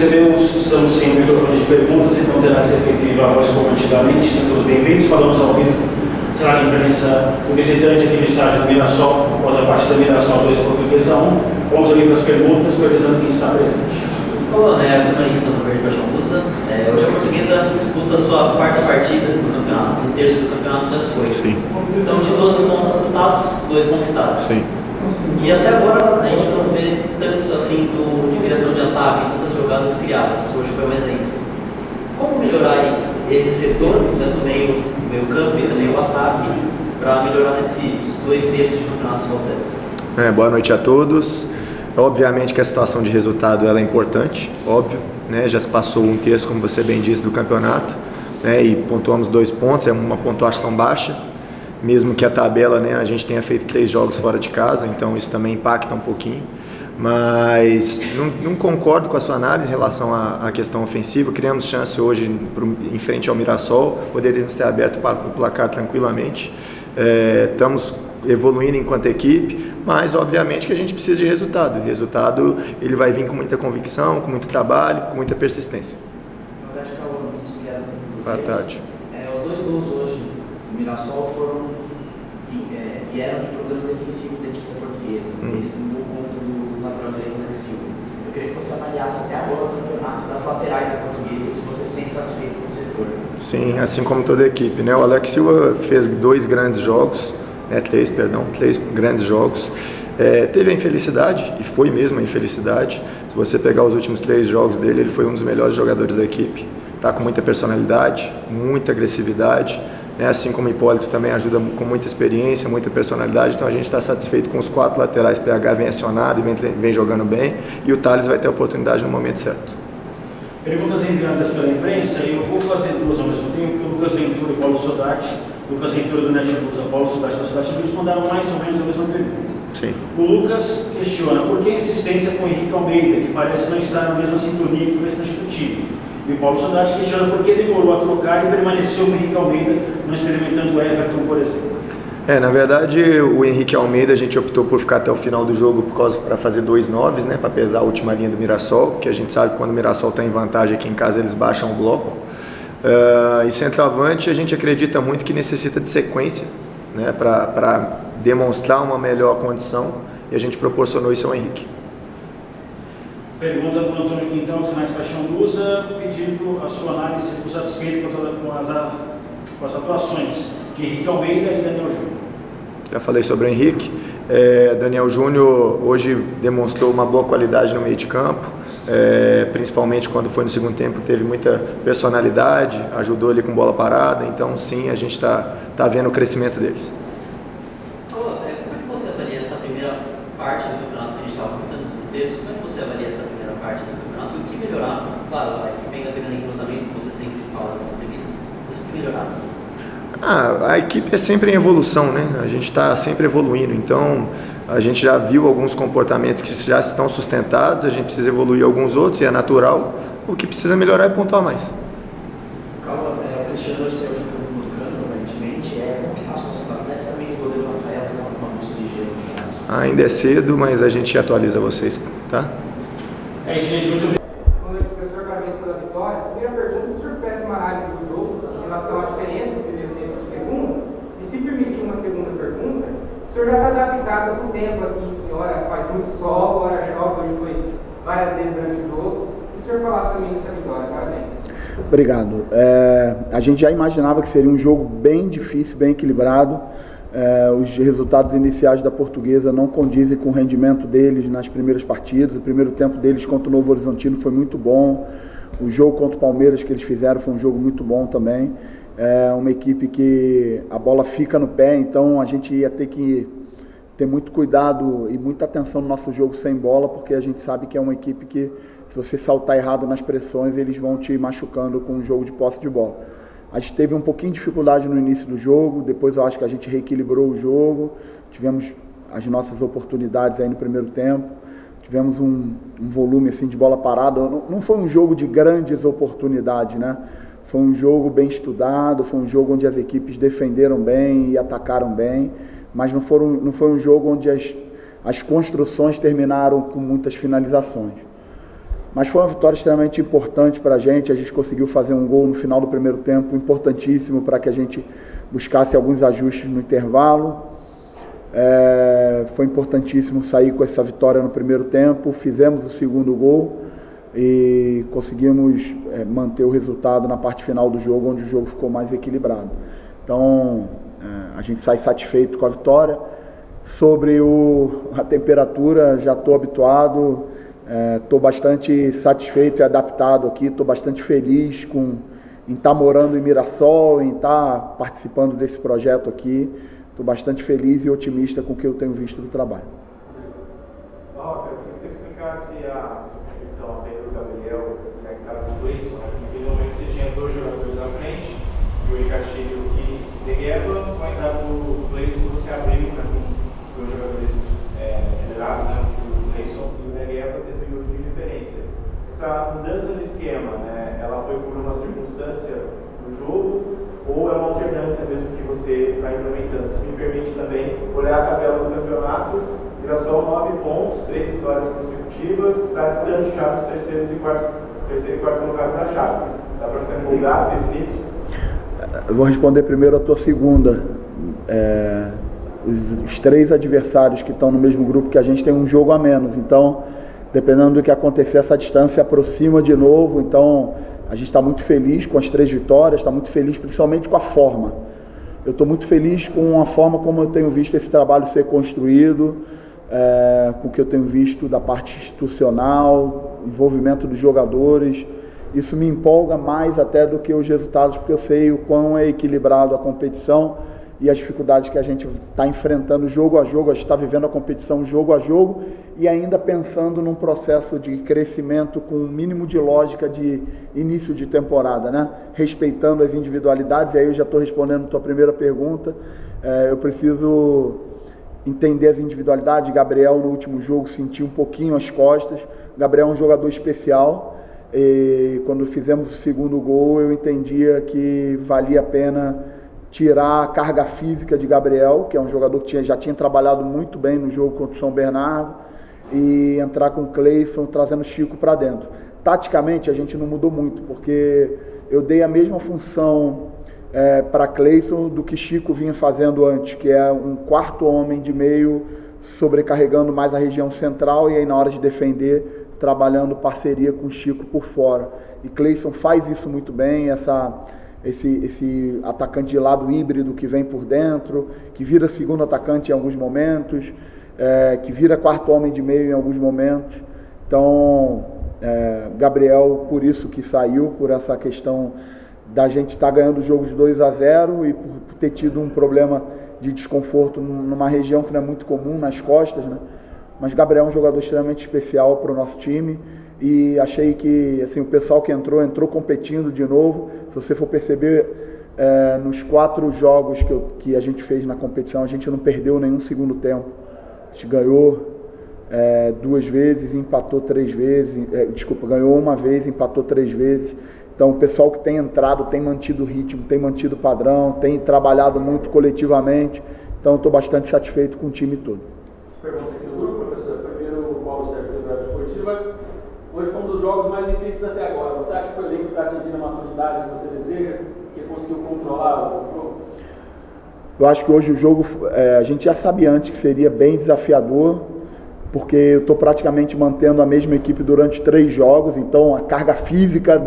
estamos sem o microfone de perguntas, então terá que ser feito a voz como antigamente. Sejam todos bem-vindos. Falamos ao vivo, sala de imprensa, o visitante aqui no estádio do Mirassol, após a partida do Mirassol 2 Portuguesa 1. Vamos ali para as perguntas, priorizando quem está presente. Olá, jornalista do Verde Paixão Lusa. Hoje a Portuguesa disputa a sua quarta partida do campeonato. O terço do campeonato já se foi. Sim. Então, de 12 pontos disputados, 2 conquistados. Sim. E até agora a gente não vê tanto assim de criação de ataque, tantas jogadas criadas. Hoje foi um exemplo. Como melhorar aí esse setor, tanto o meio campo e também o ataque, para melhorar nesses 2 terços de campeonatos voltantes? Boa noite a todos. Obviamente que a situação de resultado ela é importante, óbvio, né? Já se passou um terço, como você bem disse, do campeonato, né? E pontuamos 2 pontos, é uma pontuação baixa, mesmo que a tabela, né, a gente tenha feito 3 jogos fora de casa, então isso também impacta um pouquinho, mas não concordo com a sua análise em relação à questão ofensiva. Criamos chance hoje em frente ao Mirassol, poderíamos ter aberto o placar tranquilamente, estamos evoluindo enquanto equipe, mas obviamente que a gente precisa de resultado. O resultado ele vai vir com muita convicção, com muito trabalho, com muita persistência. Boa tarde. Os 2 gols hoje do Mirassol vieram de problemas defensivos da equipe portuguesa. Eles não deu conta do lateral direito Alex Silva. Eu queria que você avaliasse até agora o campeonato das laterais da Portuguesa e se você se sente satisfeito com o setor. Sim, assim como toda a equipe, né? O Alex Silva fez 2 grandes jogos, 3 grandes jogos. Teve a infelicidade, e foi mesmo a infelicidade. Se você pegar os últimos 3 jogos dele, ele foi um dos melhores jogadores da equipe. Está com muita personalidade, muita agressividade, né? Assim como o Hipólito também ajuda com muita experiência, muita personalidade. Então a gente está satisfeito com os 4 laterais. PH vem acionado e vem jogando bem, e o Thales vai ter a oportunidade no momento certo. Perguntas enviadas pela imprensa, e eu vou fazer 2 ao mesmo tempo. O Lucas Ventura e Paulo Sodati. Lucas Ventura do Netinbusa, Paulo Sodati do Sodati News mandaram mais ou menos a mesma pergunta. Sim. O Lucas questiona por que a insistência com o Henrique Almeida, que parece não estar na mesma sintonia que o restante do time. E o Paulo Sodati questiona por que demorou a trocar e permaneceu o Henrique Almeida, não experimentando o Everton, por exemplo. Na verdade, o Henrique Almeida, a gente optou por ficar até o final do jogo para fazer 2 9s, né, para pesar a última linha do Mirassol, que a gente sabe que quando o Mirassol está em vantagem aqui em casa, eles baixam o bloco. E centroavante, a gente acredita muito que necessita de sequência, né, para demonstrar uma melhor condição, e a gente proporcionou isso ao Henrique. Pergunta do Antônio Quintão, dos canais Paixão Lusa, pedindo a sua análise se ficou satisfeito com as atuações de Henrique Almeida e Daniel Júnior. Já falei sobre o Henrique. Daniel Júnior hoje demonstrou uma boa qualidade no meio de campo, principalmente quando foi no segundo tempo, teve muita personalidade, ajudou ali com bola parada, então sim, a gente está vendo o crescimento deles. Como é que você avalia essa primeira parte do campeonato que a gente estava comentando no texto? Como é que você avalia essa primeira parte do campeonato? E o que melhorar? Claro, a equipe ainda pegando em cruzamento, como você sempre fala nas entrevistas, mas o que melhorar? A equipe é sempre em evolução, né? A gente está sempre evoluindo, então a gente já viu alguns comportamentos que já estão sustentados, a gente precisa evoluir alguns outros, e é natural. O que precisa melhorar é pontuar mais. O Cristiano Marcelo de campo no Cano, aparentemente, como que está a situação do Atlético? Também o goleiro Rafael que estava com uma bolsa de gelo. Ainda é cedo, mas a gente atualiza vocês, tá? É isso, gente, muito bem. Boa noite, professor, parabéns pela vitória. Primeira pergunta, se o senhor fizesse uma análise do jogo em relação à diferença do primeiro tempo e do segundo, e se permitir uma segunda pergunta, o senhor já está adaptado com o tempo aqui, que hora faz muito sol, hora chove, hoje foi várias vezes durante o jogo. E o senhor falasse também dessa vitória, parabéns. Obrigado. A gente já imaginava que seria um jogo bem difícil, bem equilibrado. Os resultados iniciais da Portuguesa não condizem com o rendimento deles nas primeiras partidas. O primeiro tempo deles contra o Novo Horizontino foi muito bom. O jogo contra o Palmeiras que eles fizeram foi um jogo muito bom também. É uma equipe que a bola fica no pé, então a gente ia ter que ter muito cuidado e muita atenção no nosso jogo sem bola, porque a gente sabe que é uma equipe que, se você saltar errado nas pressões, eles vão te machucando com o jogo de posse de bola. A gente teve um pouquinho de dificuldade no início do jogo, depois eu acho que a gente reequilibrou o jogo, tivemos as nossas oportunidades aí no primeiro tempo, tivemos um volume assim, de bola parada. Não foi um jogo de grandes oportunidades, né? Foi um jogo bem estudado, foi um jogo onde as equipes defenderam bem e atacaram bem, mas não foi um jogo onde as construções terminaram com muitas finalizações. Mas foi uma vitória extremamente importante para a gente conseguiu fazer um gol no final do primeiro tempo, importantíssimo para que a gente buscasse alguns ajustes no intervalo. Foi importantíssimo sair com essa vitória no primeiro tempo, fizemos o segundo gol e conseguimos manter o resultado na parte final do jogo, onde o jogo ficou mais equilibrado. Então, a gente sai satisfeito com a vitória. Sobre a temperatura, já estou habituado, estou bastante satisfeito e adaptado aqui, estou bastante feliz em estar morando em Mirassol, em estar participando desse projeto aqui. Estou bastante feliz e otimista com o que eu tenho visto do trabalho. Roca, eu queria que você explicasse a substituição, a saída do Gabriel e a entrada do Cleison. Naquele momento você tinha 2 jogadores à frente, o Yuri Castilho e o Negueba. Com a entrada do Cleison, você abriu, né, com 2 jogadores generados, né, o Cleison e o Negueba, tendo um minuto de diferença. Essa mudança no esquema, né, ela foi por uma circunstância do jogo ou é uma alternância mesmo que você está implementando? Se me permite também olhar a tabela do campeonato, Mirassol 9 pontos, 3 vitórias consecutivas, está distante já dos terceiro e quarto colocados da chave. Dá para ficar empolgado nesse início? Eu vou responder primeiro a tua segunda. Os 3 adversários que estão no mesmo grupo que a gente tem um jogo a menos, então dependendo do que acontecer, essa distância aproxima de novo. Então a gente está muito feliz com as 3 vitórias, está muito feliz principalmente com a forma. Eu estou muito feliz com a forma como eu tenho visto esse trabalho ser construído, com o que eu tenho visto da parte institucional, envolvimento dos jogadores. Isso me empolga mais até do que os resultados, porque eu sei o quão é equilibrado a competição e as dificuldades que a gente está enfrentando jogo a jogo. A gente está vivendo a competição jogo a jogo e ainda pensando num processo de crescimento com um mínimo de lógica de início de temporada, né? Respeitando as individualidades. E aí eu já estou respondendo a tua primeira pergunta. Eu preciso entender as individualidades. Gabriel no último jogo sentiu um pouquinho as costas. Gabriel é um jogador especial e quando fizemos o segundo gol eu entendia que valia a pena tirar a carga física de Gabriel, que é um jogador que já tinha trabalhado muito bem no jogo contra o São Bernardo, e entrar com o Cleison, trazendo o Chico para dentro. Taticamente a gente não mudou muito, porque eu dei a mesma função para Cleison do que Chico vinha fazendo antes, que é um quarto homem de meio, sobrecarregando mais a região central e aí na hora de defender, trabalhando parceria com o Chico por fora. E Cleison faz isso muito bem, esse atacante de lado híbrido que vem por dentro, que vira segundo atacante em alguns momentos, que vira quarto homem de meio em alguns momentos. Então, Gabriel, por isso que saiu, por essa questão da gente estar ganhando o jogo de 2-0 e por ter tido um problema de desconforto numa região que não é muito comum, nas costas, né? Mas Gabriel é um jogador extremamente especial para o nosso time. E achei que assim, o pessoal que entrou competindo de novo. Se você for perceber, nos 4 jogos que a gente fez na competição, a gente não perdeu nenhum segundo tempo. A gente ganhou 2 vezes, empatou 3 vezes, ganhou 1 vez, empatou 3 vezes. Então o pessoal que tem entrado tem mantido o ritmo, tem mantido o padrão, tem trabalhado muito coletivamente. Então estou bastante satisfeito com o time todo. Perguntas aqui no grupo, professor. Primeiro, o Paulo Sérgio do Bravo Esportiva. Hoje foi um dos jogos mais difíceis até agora. Você acha que o elenco está atingindo a maturidade que você deseja? Que conseguiu controlar o jogo? Eu acho que hoje o jogo, a gente já sabia antes que seria bem desafiador, porque eu estou praticamente mantendo a mesma equipe durante 3 jogos, então a carga física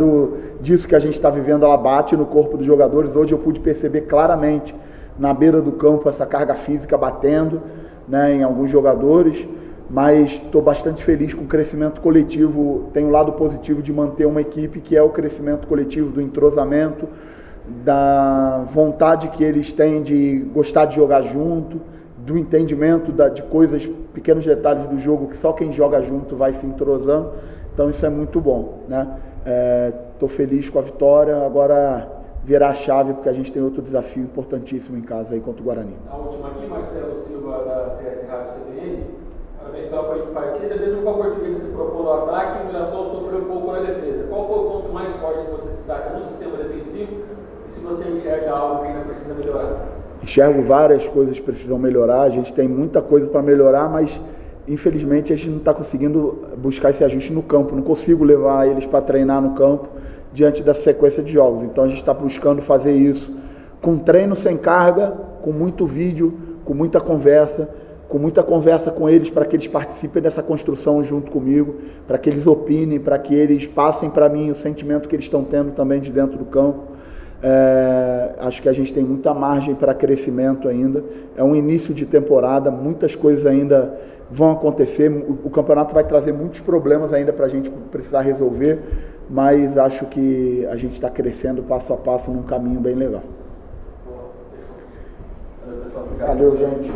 disso que a gente está vivendo, ela bate no corpo dos jogadores. Hoje eu pude perceber claramente na beira do campo essa carga física batendo, né, em alguns jogadores. Mas estou bastante feliz com o crescimento coletivo. Tem um lado positivo de manter uma equipe, que é o crescimento coletivo, do entrosamento, da vontade que eles têm de gostar de jogar junto, do entendimento de coisas, pequenos detalhes do jogo que só quem joga junto vai se entrosando. Então isso é muito bom, né? Estou feliz com a vitória. Agora virar a chave, porque a gente tem outro desafio importantíssimo em casa aí contra o Guarani. A última aqui, Marcelo Silva, da TS Rádio CBN. Parabéns pela partida. Mesmo com a Portuguesa se propor no ataque, o Mirassol sofreu um pouco na defesa. Qual foi o ponto mais forte que você destaca no sistema defensivo? E se você enxerga algo que ainda precisa melhorar? Enxergo várias coisas que precisam melhorar. A gente tem muita coisa para melhorar, mas infelizmente a gente não está conseguindo buscar esse ajuste no campo, não consigo levar eles para treinar no campo diante da sequência de jogos. Então a gente está buscando fazer isso com treino sem carga, com muito vídeo, com muita conversa com eles para que eles participem dessa construção junto comigo, para que eles opinem, para que eles passem para mim o sentimento que eles estão tendo também de dentro do campo. Acho que a gente tem muita margem para crescimento ainda. É um início de temporada, muitas coisas ainda vão acontecer. O campeonato vai trazer muitos problemas ainda para a gente precisar resolver, mas acho que a gente está crescendo passo a passo num caminho bem legal. Valeu, pessoal. Valeu, gente.